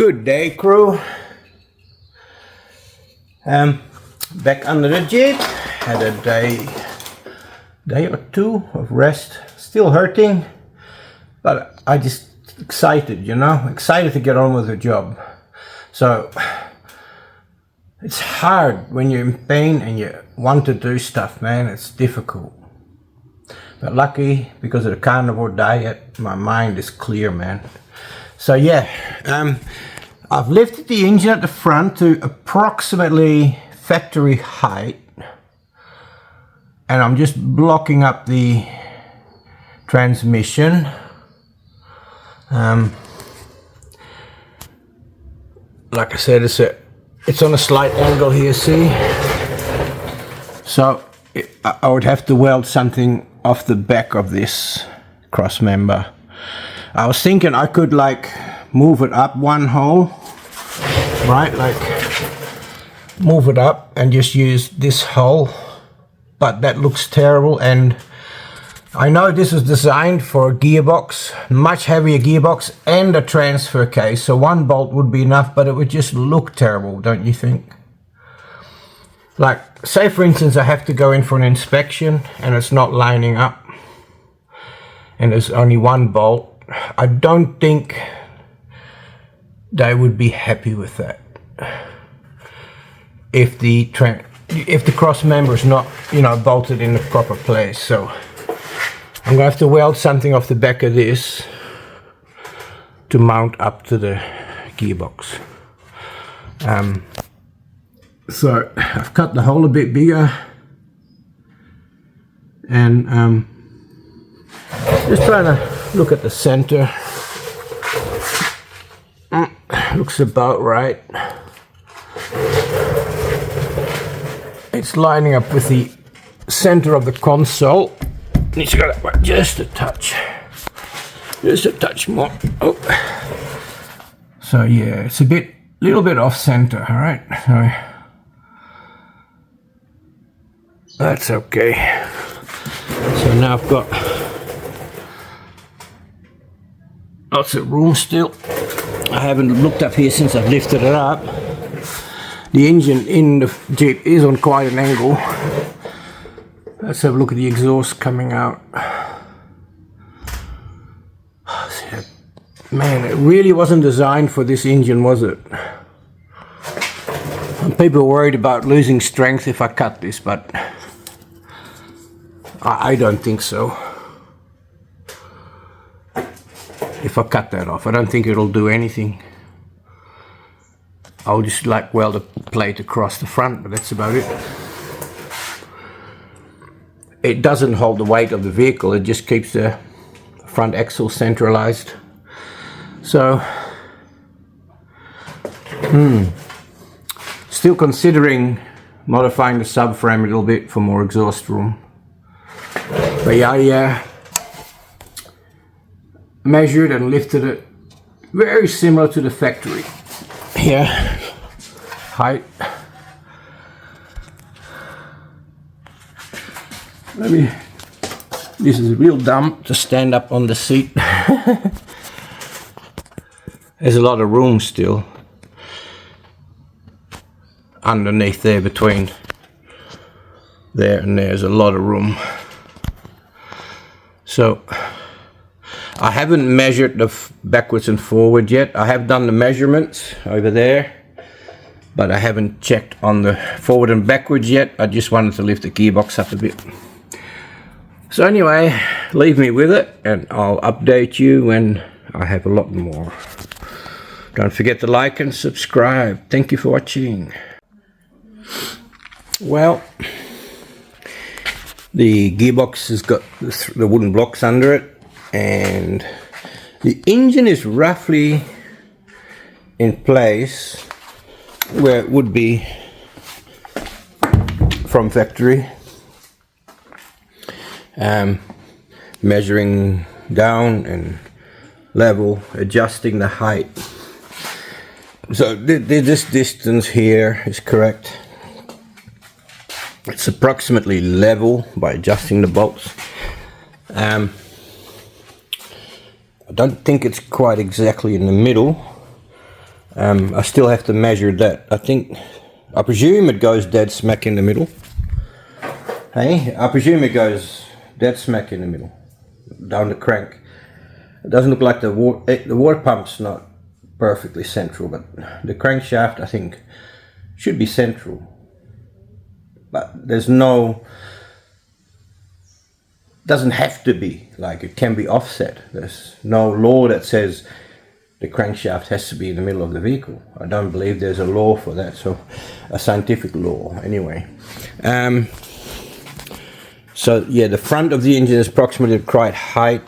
Good day, crew. Back under the Jeep. Had a day or two of rest. Still hurting, but I just excited, you know, excited to get on with the job. So it's hard when you're in pain and you want to do stuff, man. It's difficult. But lucky, because of the carnivore diet, my mind is clear, man. So yeah, I've lifted the engine at the front to approximately factory height, and I'm just blocking up the transmission. Like I said, it's on a slight angle here, see? So I would have to weld something off the back of this cross member. I was thinking I could like move it up one hole, right? Like move it up and just use this hole, but that looks terrible. And I know this is designed for a gearbox, much heavier gearbox and a transfer case, so one bolt would be enough, but it would just look terrible, don't you think? Like, say for instance I have to go in for an inspection and it's not lining up and there's only one bolt. I don't think they would be happy with that if the cross member is not, you know, bolted in the proper place. So I'm gonna have to weld something off the back of this to mount up to the gearbox. So I've cut the hole a bit bigger and just trying to look at the center. Looks about right. It's lining up with the center of the console. Needs to go that way just a touch more. Oh, so yeah, it's a little bit off center. All right, so that's okay. So now I've got lots of room still. I haven't looked up here since I've lifted it up. The engine in the Jeep is on quite an angle. Let's have a look at the exhaust coming out. Man, it really wasn't designed for this engine, was it? And people are worried about losing strength if I cut this, but I don't think so. If I cut that off, I don't think it'll do anything. I'll just like weld a plate across the front, but that's about it. It doesn't hold the weight of the vehicle, it just keeps the front axle centralized. So, still considering modifying the subframe a little bit for more exhaust room. But yeah, measured and lifted it very similar to the factory. Here, height. This is real dumb to stand up on the seat. There's a lot of room still underneath there, between there and there's a lot of room. So I haven't measured the backwards and forward yet. I have done the measurements over there, but I haven't checked on the forward and backwards yet. I just wanted to lift the gearbox up a bit. So anyway, leave me with it and I'll update you when I have a lot more. Don't forget to like and subscribe. Thank you for watching. Well, the gearbox has got the wooden blocks under it, and the engine is roughly in place where it would be from factory. Measuring down and level, adjusting the height. So this distance here is correct. It's approximately level by adjusting the bolts. I don't think it's quite exactly in the middle, I still have to measure that. I presume it goes dead smack in the middle. Hey, I presume it goes dead smack in the middle, down the crank. It doesn't look like the water pump's not perfectly central, but the crankshaft I think should be central. But doesn't have to be, like it can be offset. There's no law that says the crankshaft has to be in the middle of the vehicle. I don't believe there's a law for that, so a scientific law anyway. So yeah, the front of the engine is approximately the right height.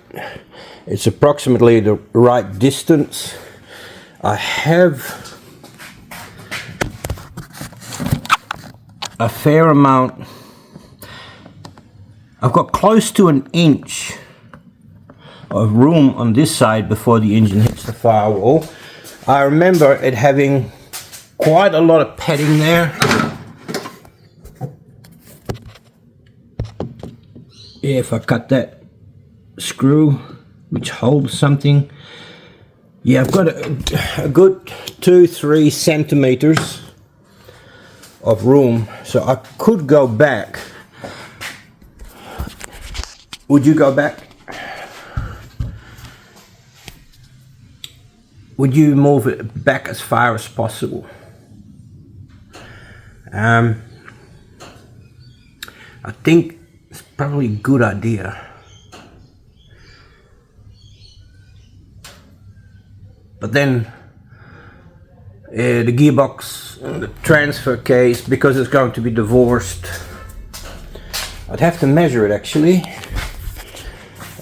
It's approximately the right distance. I have a fair amount. I've got close to an inch of room on this side before the engine hits the firewall. I remember it having quite a lot of padding there. Yeah, if I cut that screw which holds something, yeah, I've got a good 2-3 centimeters of room, so I could go back. Would you go back? Would you move it back as far as possible? I think it's probably a good idea. But then the gearbox, the transfer case, because it's going to be divorced, I'd have to measure it actually.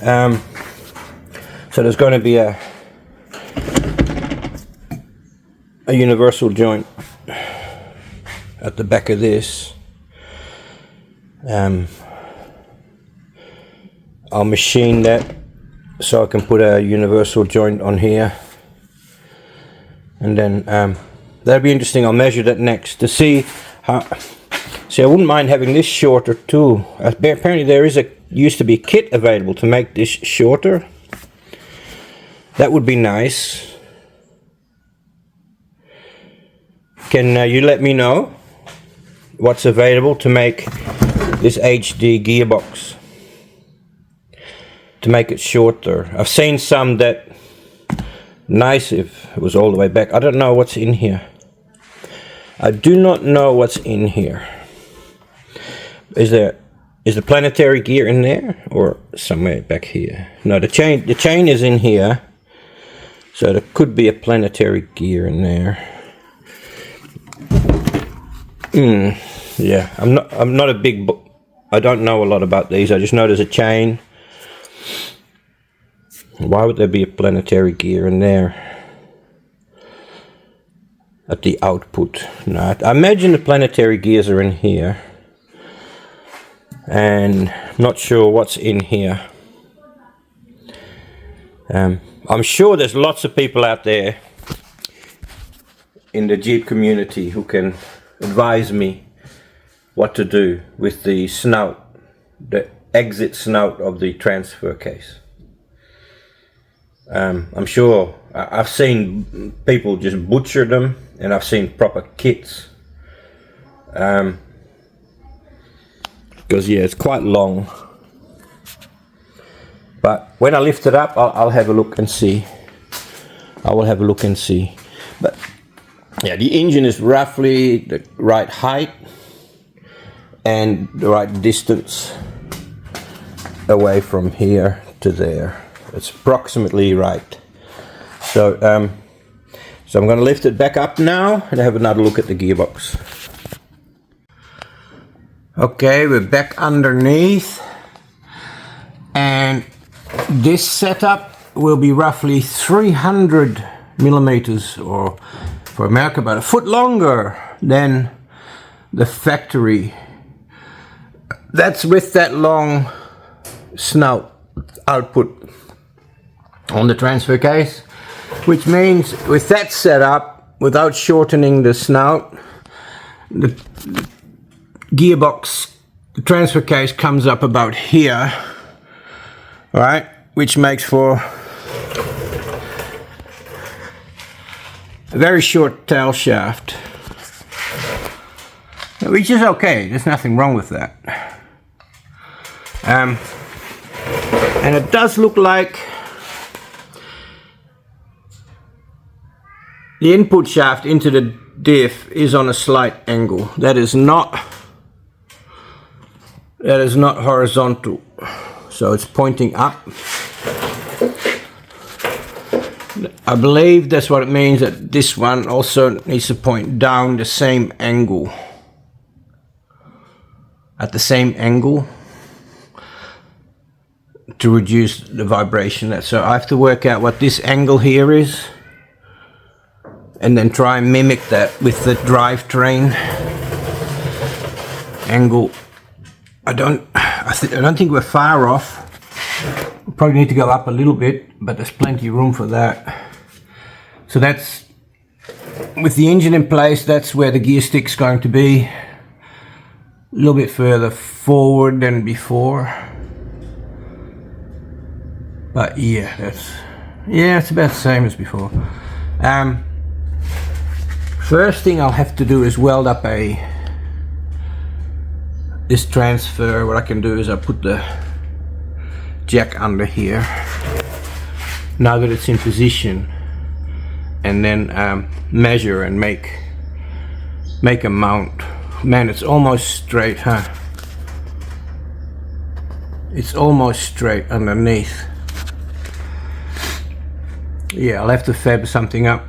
So there's going to be a universal joint at the back of this. I'll machine that so I can put a universal joint on here, and then that'll be interesting. I'll measure that next to see how. See, I wouldn't mind having this shorter too. Apparently there used to be a kit available to make this shorter. That would be nice. Can you let me know what's available to make this HD gearbox, to make it shorter? I've seen some that nice if it was all the way back. I don't know what's in here. I do not know what's in here. Is the planetary gear in there or somewhere back here? No, the chain is in here, so there could be a planetary gear in there. Yeah, I'm not a big I don't know a lot about these. I just know there's a chain. Why would there be a planetary gear in there at the output? No, I imagine the planetary gears are in here, and I'm not sure what's in here. I'm sure there's lots of people out there in the Jeep community who can advise me what to do with the snout, the exit snout of the transfer case. I'm sure I've seen people just butcher them, and I've seen proper kits. Because yeah, it's quite long. But when I lift it up, I'll have a look and see. I will have a look and see. But yeah, the engine is roughly the right height and the right distance away from here to there. It's approximately right. So I'm going to lift it back up now and have another look at the gearbox. Okay, we're back underneath, and this setup will be roughly 300 millimeters, or for America about a foot longer than the factory. That's with that long snout output on the transfer case, which means with that setup, without shortening the snout, the gearbox, the transfer case comes up about here, right, which makes for a very short tail shaft, which is okay. There's nothing wrong with that. And it does look like the input shaft into the diff is on a slight angle. That is not horizontal, so it's pointing up. I believe that's what it means, that this one also needs to point down the same angle, at the same angle, to reduce the vibration. So I have to work out what this angle here is and then try and mimic that with the drivetrain angle. I don't think we're far off. We'll probably need to go up a little bit, but there's plenty of room for that. So that's, with the engine in place, that's where the gear stick's going to be. A little bit further forward than before. But yeah, it's about the same as before. First thing I'll have to do is weld up this transfer. What I can do is I put the jack under here, now that it's in position, and then measure and make a mount. Man, it's almost straight, huh? It's almost straight underneath. Yeah, I'll have to fab something up.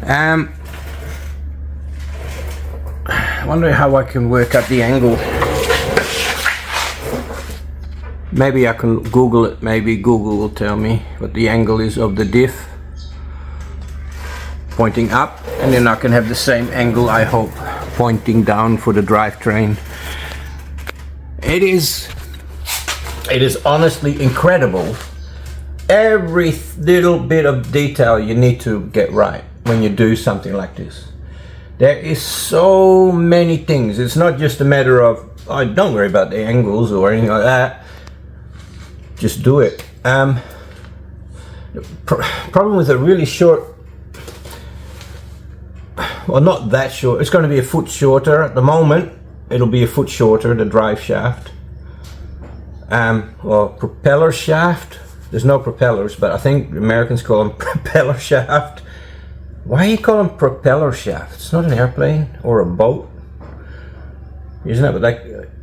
I wonder how I can work out the angle. Maybe I can Google it. Maybe Google will tell me what the angle is of the diff pointing up, and then I can have the same angle, I hope, pointing down for the drivetrain. It is honestly incredible. Every little bit of detail you need to get right when you do something like this. There is so many things. It's not just a matter of, oh, don't worry about the angles or anything like that. Just do it. Problem with a really short, well, not that short. It's going to be a foot shorter at the moment. It'll be a foot shorter, the drive shaft. Or propeller shaft. There's no propellers, but I think the Americans call them propeller shaft. Why do you call them propeller shaft? It's not an airplane or a boat, isn't it? But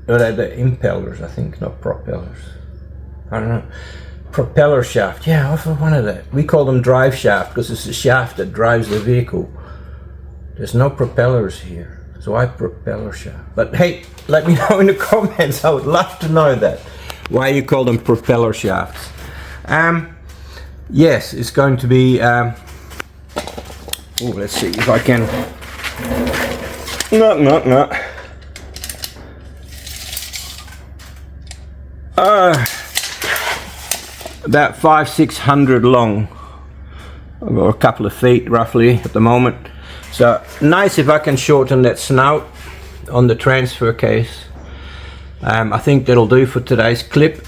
they're the impellers, I think, not propellers. I don't know. Propeller shaft. Yeah, I've one of that. We call them drive shaft because it's the shaft that drives the vehicle. There's no propellers here, so I propeller shaft. But hey, let me know in the comments. I would love to know that. Why you call them propeller shafts? Yes, it's going to be. Oh, let's see if I can. No. About 500-600 long, or a couple of feet roughly at the moment. So nice if I can shorten that snout on the transfer case. I think that'll do for today's clip.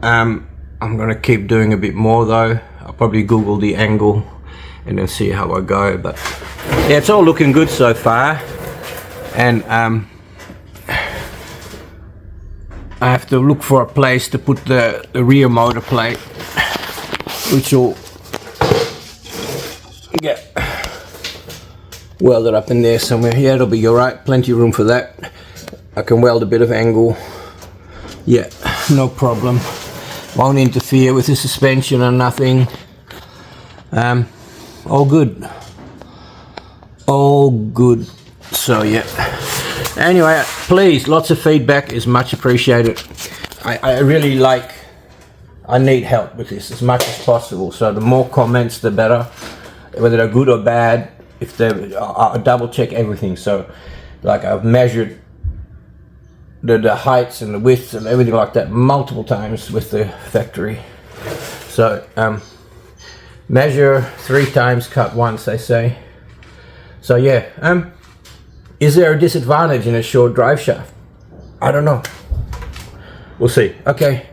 I'm gonna keep doing a bit more though. I'll probably Google the angle and then see how I go. But yeah, it's all looking good so far. And I have to look for a place to put the rear motor plate, which will get welded up in there somewhere. Yeah, it'll be alright, plenty of room for that. I can weld a bit of angle. Yeah, no problem. Won't interfere with the suspension or nothing. All good. All good. So yeah. Anyway, please, lots of feedback is much appreciated. I really I need help with this as much as possible. So the more comments, the better. Whether they're good or bad, if I double check everything. So, like, I've measured the heights and the widths and everything like that multiple times with the factory. So, measure 3 times, cut once, they say. So yeah, is there a disadvantage in a short drive shaft? I don't know. We'll see. Okay,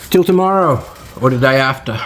till tomorrow or the day after.